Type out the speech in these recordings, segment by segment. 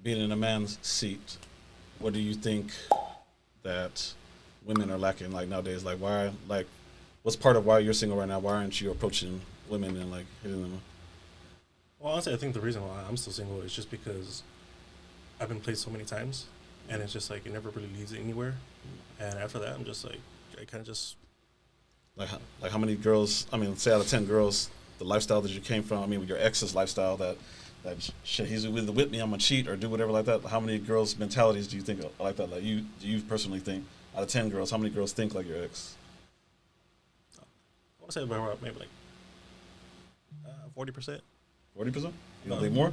being in a man's seat, what do you think that women are lacking like nowadays? Like why, like what's part of why you're single right now? Why aren't you approaching women and like hitting them? Well, honestly, I think the reason why I'm still single is just because I've been played so many times, and it's just like it never really leads anywhere. And after that, I'm just like, I kind of just like how many girls? I mean, say out of 10 girls, the lifestyle that you came from. I mean, with your ex's lifestyle, that shit, he's either with me, I'm gonna cheat or do whatever like that. How many girls' mentalities do you think are like that? Like do you personally think out of 10 girls, how many girls think like your ex? I want to say about maybe like 40%. 40%? You don't think more?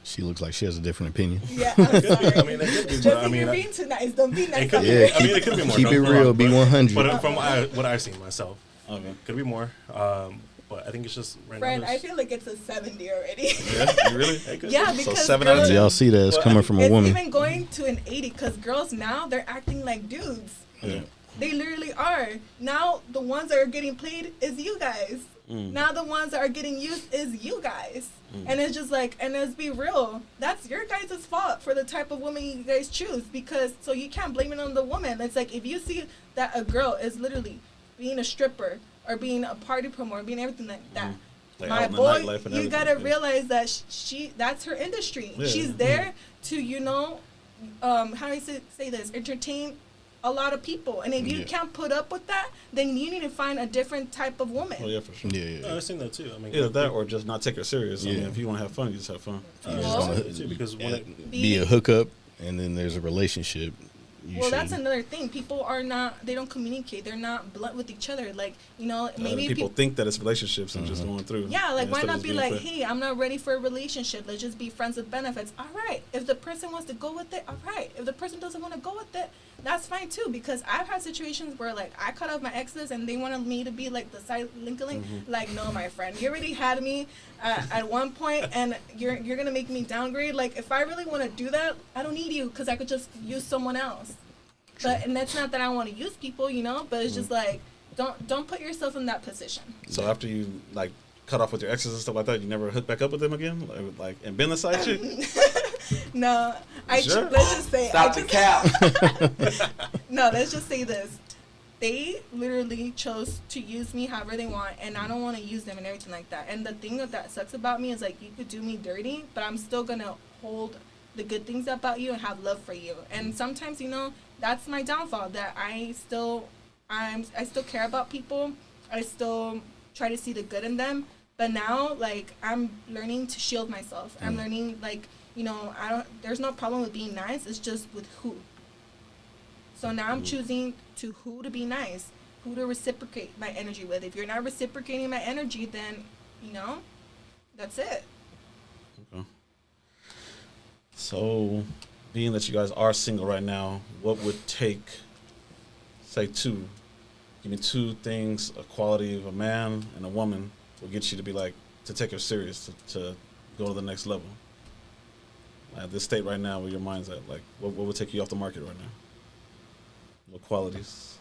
She looks like she has a different opinion. Yeah, I'm sorry. I mean, it could be, Just but I if mean, you're being too nice, don't be nice. it could be. Yeah. I mean, it could be more. Keep it don't get me real. wrong, Be but- 100. But from what I've seen myself, Okay. could be more. But I think it's just right Friend, now. I feel like it's a 70 already. Yeah, you really? It could Yeah, be. So because 7 out of girls, 10. Y'all see that it's Well, coming from a it's woman. even going to an 80 because girls now, they're acting like dudes. Yeah. They literally are. Now the ones that are getting played is you guys. Now the ones that are getting used is you guys. And it's just like, and let's be real, that's your guys' fault for the type of woman you guys choose, because so you can't blame it on the woman. It's like if you see that a girl is literally being a stripper or being a party promoter, being everything like that. Like My out in the boy, nightlife and you everything, gotta yeah. realize that she that's her industry. Yeah. She's there to, how do I say this, entertain a lot of people. And if you Yeah. can't put up with that, then you need to find a different type of woman. Oh yeah, for sure. Yeah. I've seen that too. I mean, Either that or just not take her serious. I Yeah. mean, if you want to have fun, you just have fun. You just Well, wanna too, because when it, be a hookup, and then there's a relationship. You Well, should. that's another thing. People are not, they don't communicate. They're not blunt with each other. Like, Other maybe people think that it's relationships and just going through. yeah, like why instead of not just be being like, clear. hey, I'm not ready for a relationship. Let's just be friends with benefits. All right. If the person wants to go with it, all right. If the person doesn't want to go with it, that's fine too. Because I've had situations where like I cut off my exes and they wanted me to be like the side link. Like, no, my friend, you already had me at one point, and you're gonna make me downgrade. Like, if I really want to do that, I don't need you because I could just use someone else. But and that's not that I want to use people, but it's just like don't put yourself in that position. So after you like cut off with your exes and stuff like that, you never hook back up with them again, like and been the side chick. No, Sure. let's just say Stop the cap. No, let's just say this. They literally chose to use me however they want, and I don't want to use them and everything like that. And the thing that sucks about me is like you could do me dirty, but I'm still gonna hold the good things about you and have love for you. And sometimes, that's my downfall, that I still care about people. I still try to see the good in them. But now, like, I'm learning to shield myself. I'm learning, like, there's no problem with being nice. It's just with who. So now I'm choosing to who to be nice, who to reciprocate my energy with. If you're not reciprocating my energy, then, that's it. Okay. So, being that you guys are single right now, what would take, say, give me two things, a quality of a man and a woman will get you to be like, to take her serious, to go to the next level? At this state right now where your mind's at, like, what would take you off the market right now? What qualities?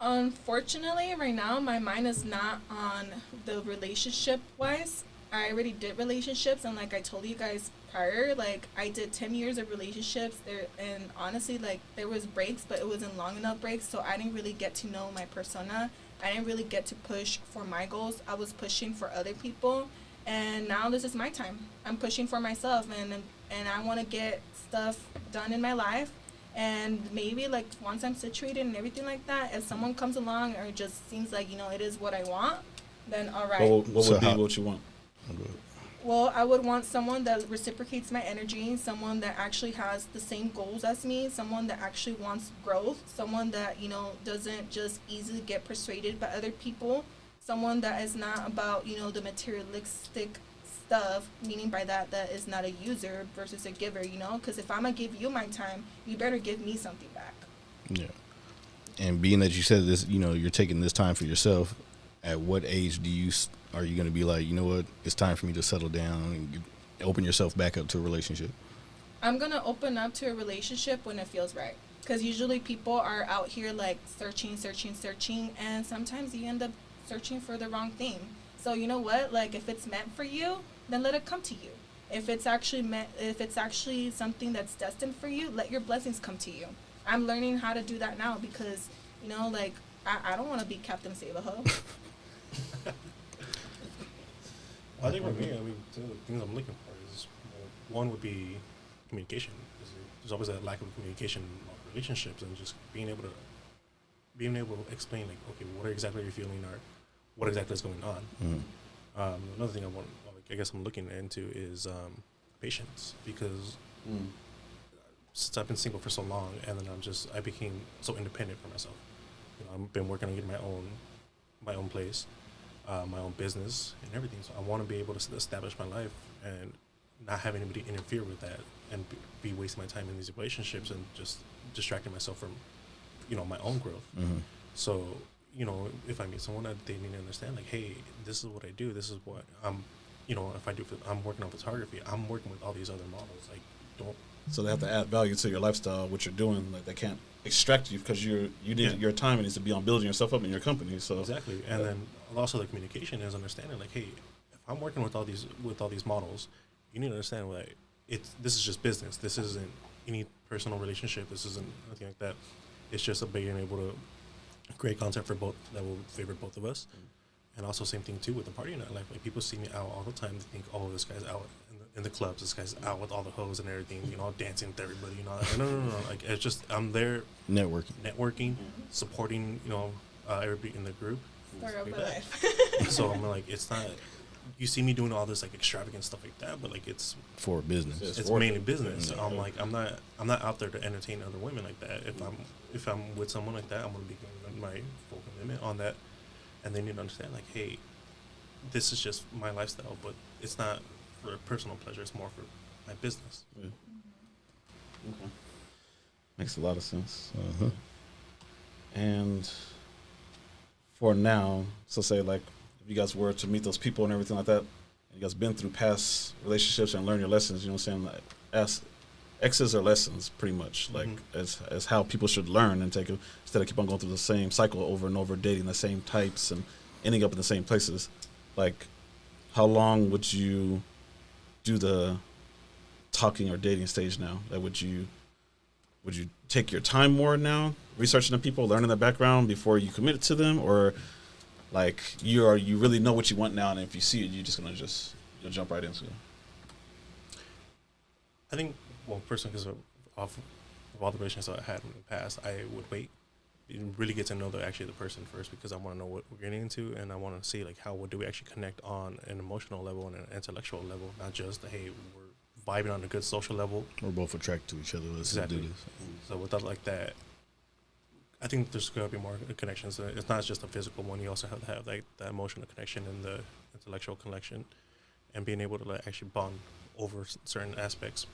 Unfortunately, right now, my mind is not on the relationship-wise. I already did relationships, and like I told you guys prior, like I did 10 years of relationships there, and honestly, like there was breaks, but it wasn't long enough breaks, so I didn't really get to know my persona. I didn't really get to push for my goals. I was pushing for other people, and now this is my time. I'm pushing for myself, and I want to get stuff done in my life. And maybe like once I'm situated and everything like that, if someone comes along or it just seems like it is what I want, then all right. What would So be how- what you want? Well, I would want someone that reciprocates my energy, someone that actually has the same goals as me, someone that actually wants growth, someone that, doesn't just easily get persuaded by other people, someone that is not about, the materialistic stuff, meaning by that is not a user versus a giver, because if I'm going to give you my time, you better give me something back. Yeah. And being that you said this, you're taking this time for yourself, at what age are you going to be like, you know what, it's time for me to settle down and open yourself back up to a relationship? I'm going to open up to a relationship when it feels right. Because usually people are out here like searching, and sometimes you end up searching for the wrong thing. So you know what, like if it's meant for you, then let it come to you. If it's actually something that's destined for you, let your blessings come to you. I'm learning how to do that now because, like, I don't want to be Captain Save-A-Ho. I think for me, I mean, two of the things I'm looking for is, one would be communication. There's always a lack of communication in relationships, and just being able to explain, like, okay, what exactly are you feeling, or what exactly is going on. Another thing I guess I'm looking into is patience, because since I've been single for so long, and then I became so independent for myself. I've been working on getting my own place, my own business, and everything. So I want to be able to establish my life and not have anybody interfere with that, and be wasting my time in these relationships and just distracting myself from, my own growth. So, if I meet someone, they need to understand, like, hey, this is what I do. This is what I'm working on photography. I'm working with all these other models. Like, don't. So they have to add value to your lifestyle, what you're doing. Like, they can't extract you because your time needs to be on building yourself up in your company. So exactly, and then also the communication is understanding, like, hey, if I'm working with all these models, you need to understand, like, this is just business. This isn't any personal relationship. This isn't nothing like that. It's just being able to create content for both that will favor both of us. And also same thing too with the party night life. Like, people see me out all the time. They think, oh, this guy's out in the clubs. This guy's out with all the hoes and everything. Dancing with everybody. Like, no. Like, it's just, I'm there networking, supporting. Everybody in the group. Story of my life. So I'm like, it's not. You see me doing all this, like, extravagant stuff like that, but, like, it's for business. It's mainly business. So I'm like, I'm not out there to entertain other women like that. If I'm with someone like that, I'm gonna be giving my full commitment on that. And they need to understand, like, hey, this is just my lifestyle, but it's not for personal pleasure. It's more for my business. Yeah. Okay. Makes a lot of sense. And for now, so say, like, if you guys were to meet those people and everything like that, and you guys been through past relationships and learn your lessons, you know what I'm saying? Like, X's are lessons, pretty much, like, as how people should learn and take it, instead of keep on going through the same cycle over and over, dating the same types and ending up in the same places. Like, how long would you do the talking or dating stage now? Like, would you take your time more now, researching the people, learning the background before you commit to them, or like you really know what you want now, and if you see it, you're just gonna you'll jump right into it? I think, well, personally, because of all the relationships I had in the past, I would wait and really get to know the person first, because I want to know what we're getting into, and I want to see, like, what do we actually connect on an emotional level and an intellectual level, not just, hey, we're vibing on a good social level. We're both attracted to each other. Let's do this. So without, like, that, I think there's going to be more connections. It's not just a physical one. You also have to have, like, that emotional connection and the intellectual connection, and being able to, like, actually bond over certain aspects.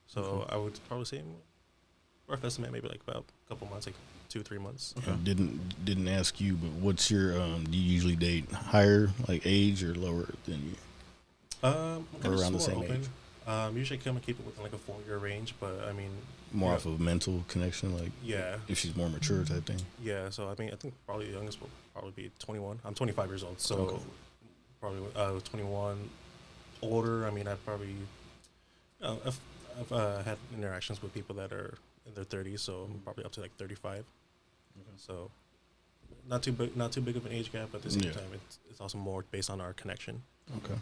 So I would probably say, rough estimate, maybe like about a couple months, like 2-3 months. Okay. Didn't ask you, but what's your do you usually date higher, like, age, or lower than you? Or around the same age? Usually kind of keep it within, like, a 4-year range, but I mean, more off of mental connection, like, yeah, if she's more mature type thing. Yeah, so I mean, I think probably the youngest will probably be 21. I'm 25 years old, so okay. Probably 21. Older, I mean, I've probably I've had interactions with people that are in their 30s, so I'm probably up to, like, 35. Okay. So not too big of an age gap, but at the same time, it's also more based on our connection. Okay.